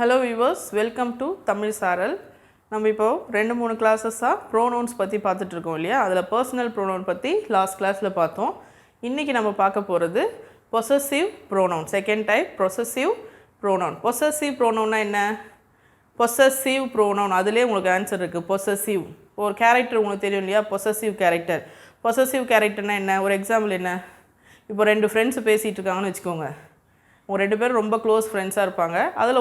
Hello viewers, welcome to Thamizh Saaral. நம்ம இப்போ 2-3 கிளாसेसா pronouns பத்தி பார்த்துட்டு இருக்கோம் இல்லையா? அதுல personal pronoun பத்தி last classல பார்த்தோம். இன்னைக்கு நம்ம பார்க்க போறது possessive pronoun. Second type possessive pronoun. Possessive pronoun என்ன? Possessive pronoun அதுலயே உங்களுக்கு ஆன்சர் இருக்கு. Possessive. ஒரு character உங்களுக்கு தெரியும் இல்லையா? Possessive character. Possessive characterனா என்ன? ஒரு எக்ஸாம்பிள் என்ன? இப்போ ரெண்டு फ्रेंड्स பேசிட்டு இருக்காங்கன்னு வெச்சுக்கோங்க. ஒரு ரெண்டு பேர் ரொம்ப க்ளோஸ் ஃப்ரெண்ட்ஸா இருப்பாங்க. அதுல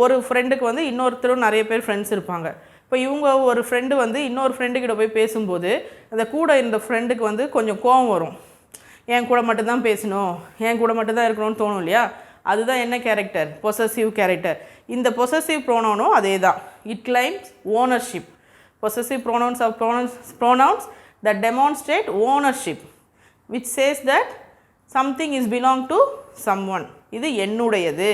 ஒரு ஃப்ரெண்டுக்கு வந்து இன்னொருத்தரும் நிறைய பேர் ஃப்ரெண்ட்ஸ் இருப்பாங்க. இப்போ இவங்க ஒரு ஃப்ரெண்ட் வந்து இன்னொரு ஃப்ரெண்ட் கிட்ட போய் பேசும்போது அந்த கூட இருந்த ஃப்ரெண்டுக்கு வந்து கொஞ்சம் கோவம் வரும். என் கூட மட்டும் தான் பேசணும், என் கூட மட்டும் தான் இருக்கணும்னு தோணும் இல்லையா? அதுதான் என்ன கேரக்டர்? Possessive character. இந்த பொசசிவ் ப்ரோனவுனும் அதேதான். It claims ownership. Possessive pronouns are pronouns that demonstrate ownership, which says that something is belong to someone. இது என்னுடையது,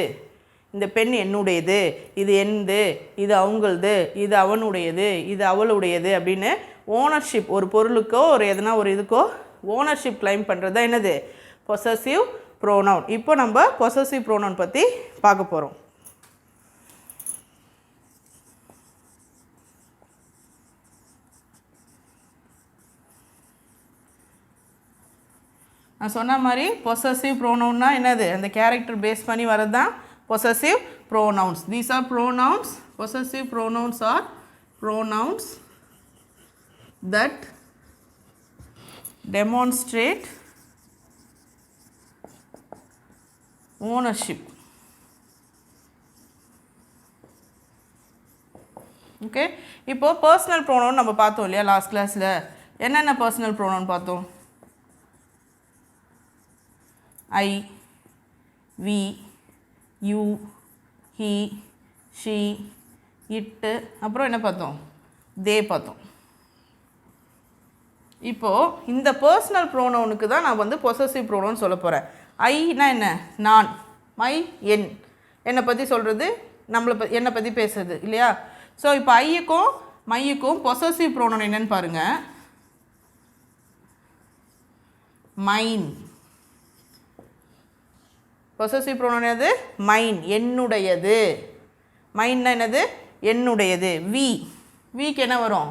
இந்த பெண் என்னுடையது, இது என்னது, இது அவங்களது, இது அவனுடையது, இது அவளுடையது அப்படின்னு ஓனர்ஷிப், ஒரு பொருளுக்கோ ஒரு எதனா ஒரு இதுக்கோ ஓனர்ஷிப் கிளைம் பண்ணுறது தான் என்னது? Possessive pronoun. இப்போ நம்ம பொசசிவ் ப்ரோனவுன் பற்றி பார்க்க போகிறோம். நான் சொன்ன மாதிரி possessive pronounனா என்னது? அந்த கேரக்டர் பேஸ் பண்ணி வரது தான் possessive pronouns. These are pronouns. Possessive pronouns are pronouns that demonstrate ownership. Okay? இப்போ personal pronoun நம்ம பார்த்தோம் இல்லையா லாஸ்ட் கிளாஸில்? என்னென்ன personal pronoun பார்த்தோம்? I, we, you, he, she, it, அப்புறம் என்ன பார்த்தோம்? they பார்த்தோம். இப்போ இந்த பர்சனல் ப்ரோனவுனுக்கு தான் நான் வந்து பொசசிவ் ப்ரோனவுன் சொல்ல போகிறேன். ஐனா என்ன? நான், மை, என், என்னை பற்றி சொல்கிறது, என்னை பற்றி பேசுறது இல்லையா? ஸோ இப்போ ஐயுக்கும் மையுக்கும் பொசசிவ் ப்ரோனவுன் என்னன்னு பாருங்கள். மைன். பொசசிவ் ப்ரோனவுன் என்னது? மைன், என்னுடையது. மைன்னா என்னது? என்னுடையது. வீக்கு என்ன வரும்?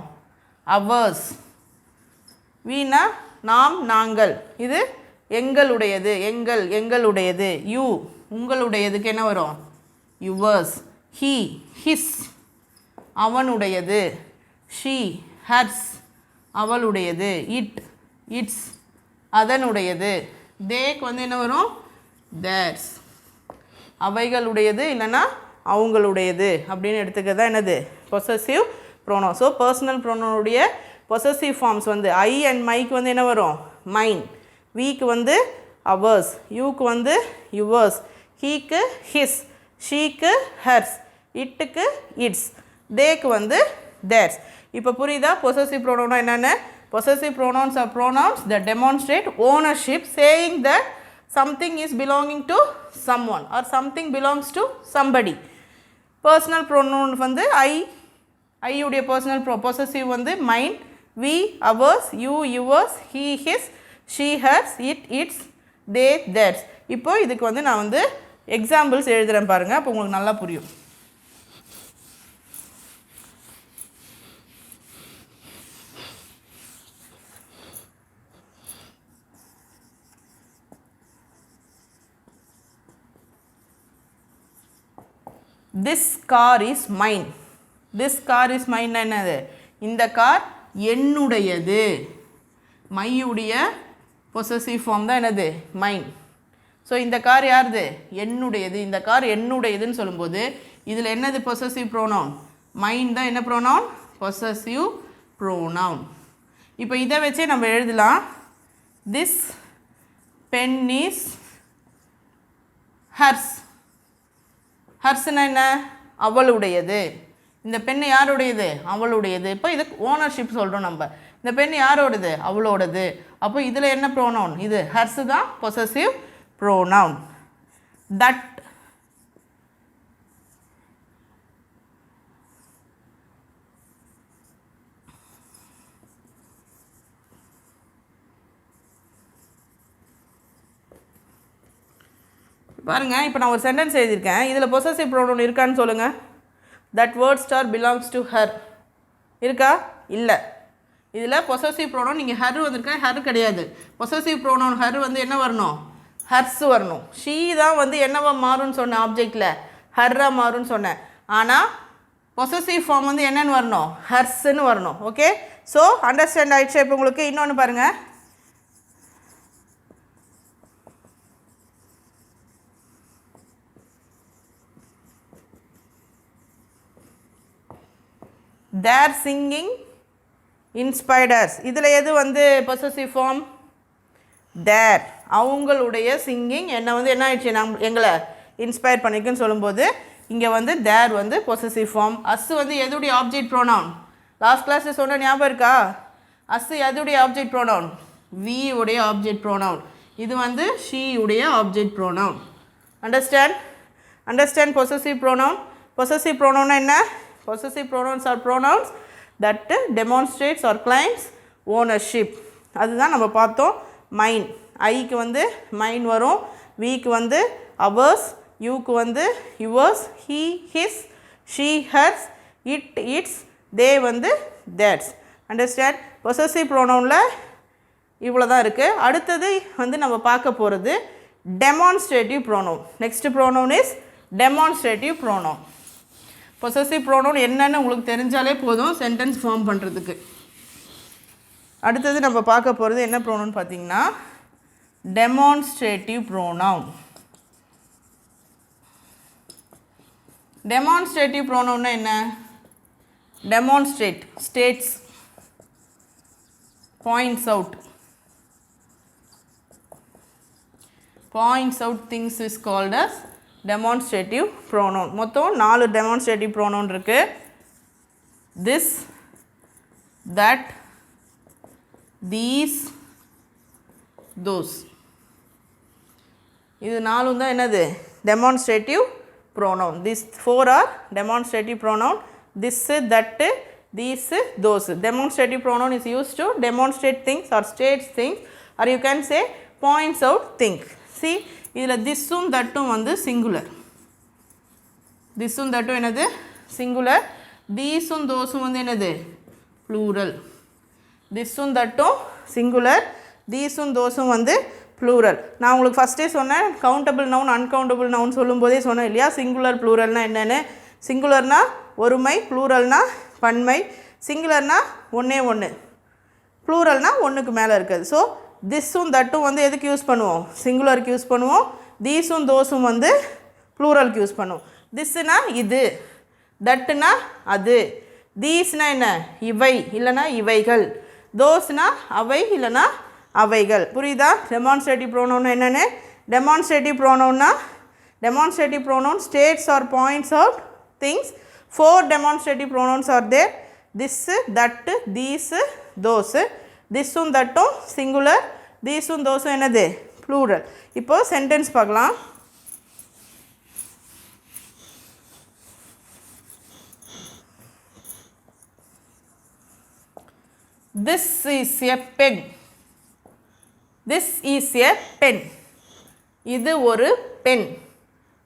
அவர்ஸ். வீனா நாம், நாங்கள். இது எங்களுடையது, எங்களுடையது. யூ, உங்களுடையதுக்கு என்ன வரும்? யுவர்ஸ். ஹி, ஹிஸ், அவனுடையது. ஷீ, ஹர்ஸ், அவளுடையது. இட்ஸ், அதனுடையது. தேக்கு வந்து என்ன வரும்? theirs, அவைகளுடையது இல்லைன்னா அவங்களுடையது அப்படின்னு எடுத்துக்கிறதா என்னது? Possessive pronoun. ஸோ பர்சனல் ப்ரோனவுனுடைய பொசசிவ் ஃபார்ம்ஸ் வந்து ஐ அண்ட் மைக்கு வந்து என்ன வரும்? மைன். வீக்கு வந்து அவர்ஸ், யூக்கு வந்து யுவர்ஸ், ஹீக்கு ஹிஸ், ஷீக்கு ஹர்ஸ், இட்டுக்கு இட்ஸ், தேக்கு வந்து theirs. இப்போ புரியுதா பொசசிவ் ப்ரோனவுனா என்னென்னு? Possessive pronouns are pronouns that demonstrate ownership, saying that something is belonging to someone or something belongs to somebody. Personal pronoun வந்து I உடைய personal possessive வந்து mine, we, ours, you, yours, he, his, she, hers, it, its, they, theirs. இப்போ இதுக்கு வந்து நான் வந்து examples எழுதுறேன் பாருங்க, அப்போ உங்களுக்கு நல்லா புரியும். This car is mine. This car is mine என்னது? இந்த கார் என்னுடையது. மையுடைய பொசசிவ் ஃபார்ம் தான் என்னது? மைன். ஸோ இந்த கார் யாருது? என்னுடையது. இந்த கார் என்னுடையதுன்னு சொல்லும்போது இதில் என்னது பொசசிவ் ப்ரோனவுன்? மைன் தான் என்ன ப்ரோனவுன்? Possessive pronoun. இப்போ இதை வச்சே நம்ம எழுதலாம். This pen is hers. ஹர்ஸ்னா என்ன? அவளுடையது. இந்த பெண் யாருடையது? அவளுடையது. இப்போ இதுக்கு ஓனர்ஷிப் சொல்கிறோம் நம்ம. இந்த பெண் யாரோடது? அவளோடது. அப்போ இதில் என்ன ப்ரோனவுன்? இது ஹர்ஸ் தான் பொசசிவ் ப்ரோனவுன். தட், பாருங்கள், இப்போ நான் ஒரு சென்டென்ஸ் எழுதியிருக்கேன். இதில் பொசசிவ் ப்ரோனவுன் இருக்கான்னு சொல்லுங்கள். That word star belongs to her இருக்கா? இல்லை. இதில் பொசசிவ் ப்ரோனவுன் நீங்கள் ஹர் வந்திருக்கேன், ஹர் கிடையாது. பொசசிவ் ப்ரோனவுன் ஹர் வந்து என்ன வரணும்? ஹர்ஸ் வரணும். ஷீ தான் வந்து என்னவா மாறும்னு சொன்னேன், ஆப்ஜெக்டில் ஹர்ராக மாறும்னு சொன்னேன். ஆனால் பொசசிவ் ஃபார்ம் வந்து என்னென்னு வரணும்? ஹர்ஸ்ன்னு வரணும். ஓகே, ஸோ அண்டர்ஸ்டாண்ட் ஆகிடுச்சு. இப்போ உங்களுக்கு இன்னொன்று பாருங்கள். their singing inspired us. இதில் எது வந்து பொசசிவ் ஃபார்ம்? their. அவங்களுடைய சிங்கிங் என்ன வந்து என்ன ஆயிடுச்சு? எங்களை இன்ஸ்பயர் பண்ணிக்குன்னு சொல்லும்போது இங்கே வந்து தேர் வந்து பொசசிவ் ஃபார்ம். அஸ் வந்து எதுடைய ஆப்ஜெக்ட் ப்ரோனவுன்? லாஸ்ட் கிளாஸில் சொன்ன ஞாபகம் இருக்கா? அஸ் எதுடைய ஆப்ஜெக்ட் ப்ரோனவுன்? வி உடைய ஆப்ஜெக்ட் ப்ரோனவுன். இது வந்து ஷீ உடைய object pronoun. Understand possessive pronoun. Possessive ப்ரோனவுன்னா என்ன? Possessive pronouns are pronouns that demonstrates or claims ownership. அதுதான் நம்ம பார்த்தோம். மைன், ஐக்கு வந்து மைன் வரும், வீக்கு வந்து அவர்ஸ், யூக்கு வந்து yours, he his, she hers, it its, they வந்து தேட்ஸ். அண்டர்ஸ்டாண்ட்? பொசசிவ் ப்ரோனவுனில் இவ்வளோ தான் இருக்குது. அடுத்தது வந்து நம்ம பார்க்க போகிறது demonstrative pronoun. Next pronoun is demonstrative pronoun. Possessive pronoun என்னன்னு உங்களுக்கு தெரிஞ்சாலே போதும் சென்டென்ஸ் ஃபார்ம் பண்ணுறதுக்கு. அடுத்தது நம்ம பார்க்க போகிறது என்ன ப்ரோனவுன் பார்த்தீங்கன்னா டெமான்ஸ்ட்ரேட்டிவ் ப்ரோனவுன். டெமான்ஸ்ட்ரேட்டிவ் ப்ரோனவுன்னா என்ன? Demonstrate, states, points out. Points out things is called as demonstrative pronoun. மொத்தம் 4 demonstrative pronoun இருக்கு. this, that, these, those. இது 4 தான் என்னது? demonstrative pronoun. these 4 are demonstrative pronoun. this, that, these, those. Demonstrative pronoun is used to demonstrate things or states things, or you can say points out things. See, இதில் திஸ்ஸும் தட்டும் வந்து singular. திஸ்ஸும் தட்டும் என்னது? Singular. தீஸும் தோஸும் வந்து என்னது? ப்ளூரல். திஸ்ஸும் தட்டும் singular, தீஸும் தோஸும் வந்து plural. நான் உங்களுக்கு ஃபஸ்ட்டே சொன்னேன், கவுண்டபிள் நவுன் அன்கவுண்டபிள் நவுன் சொல்லும்போதே சொன்னேன் இல்லையா, சிங்குலர் ப்ளூரல்னால் என்னென்னு. சிங்குலர்னால் ஒருமை, ப்ளூரல்னால் பன்மை. சிங்குலர்னால் ஒன்றே ஒன்று, ப்ளூரல்னால் ஒன்றுக்கு மேலே இருக்குது. ஸோ திஸ்ஸும் தட்டும் வந்து எதுக்கு யூஸ் பண்ணுவோம்? சிங்குலருக்கு யூஸ் பண்ணுவோம். தீஸும் தோஸும் வந்து ப்ளூரலுக்கு யூஸ் பண்ணுவோம். திஸ்ஸுனா இது, தட்டுனா அது, தீஸ்னா என்ன? இவை இல்லைனா இவைகள், தோஸ்னா அவை இல்லைனா அவைகள். புரியுதா? டெமான்ஸ்ட்ரேட்டிவ் ப்ரோனவுன் என்னென்னு? டெமான்ஸ்ட்ரேட்டிவ் ப்ரோனவுன்னா demonstrative pronoun states or points out things. 4 demonstrative pronouns are there. this, that, these, those. திஸ்ஸும் தட்டும் சிங்குலர், தீஸும் தோஸும் என்னது? ப்ளூரல். இப்போது சென்டென்ஸ் பார்க்கலாம். this is a pen. this is a pen. இது ஒரு பென்.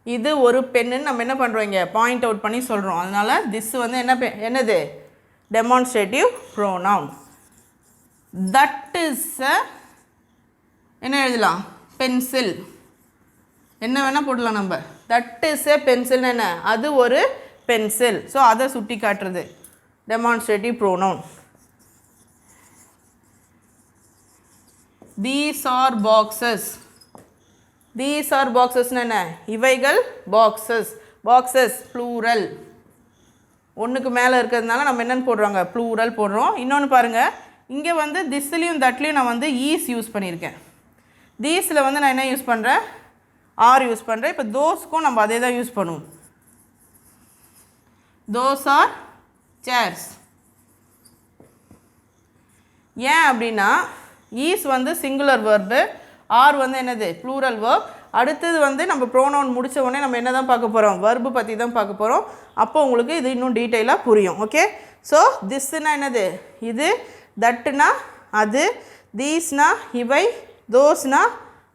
இது ஒரு பென்னு நம்ம என்ன பண்ணுறோம்? இங்கே பாயிண்ட் அவுட் பண்ணி சொல்கிறோம். அதனால் திஸ் வந்து என்னது? Demonstrative pronoun. தட் இஸ் என்ன எழுதலாம்? பென்சில். என்ன வேணால் போடலாம் நம்ம. தட் இஸ் எ பென்சில்னு என்ன? அது ஒரு பென்சில். ஸோ அதை சுட்டி காட்டுறது demonstrative pronoun. These are boxes. These are பாக்ஸஸ்னு என்ன? இவைகள் பாக்ஸஸ். Boxes plural. ஒன்றுக்கு மேலே இருக்கிறதுனால நம்ம என்னென்னு போடுறாங்க? ப்ளூரல் போடுறோம். இன்னொன்று பாருங்கள், இங்கே வந்து திஸ்லையும் தட்லையும் நான் வந்து ஈஸ் யூஸ் பண்ணியிருக்கேன். தீஸில் வந்து நான் என்ன யூஸ் பண்ணுறேன்? ஆர் யூஸ் பண்ணுறேன். இப்போ தோஸ்க்கும் நம்ம அதே தான் யூஸ் பண்ணுவோம். Those are chairs. ஏன் அப்படின்னா ஈஸ் வந்து சிங்குலர் வேர்பு, ஆர் வந்து என்னது? Plural verb. அடுத்தது வந்து நம்ம ப்ரோனவுன் முடித்த உடனே நம்ம என்ன தான் பார்க்க போகிறோம்? வெர்பு பற்றி தான் பார்க்க போகிறோம். அப்போ உங்களுக்கு இது இன்னும் டீட்டெயிலாக புரியும். ஓகே, ஸோ திஸ்னா என்னது? இது, தட்டுனா அது, தீஸ்னா இவை, தோஸ்னா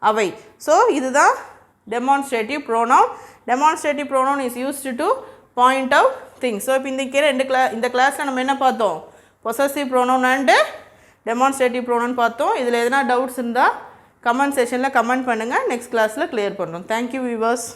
அவை. ஸோ இதுதான் demonstrative pronoun. Demonstrative pronoun is used to point out things. So இப்போ இந்த கிளாஸில் நம்ம என்ன பார்த்தோம்? Possessive pronoun and demonstrative pronoun பார்த்தோம். இதில் எதனா டவுட்ஸ் இருந்தால் கமெண்ட் செஷனில் கமெண்ட் பண்ணுங்கள். நெக்ஸ்ட் கிளாஸில் கிளியர் பண்ணுறோம். Thank you viewers.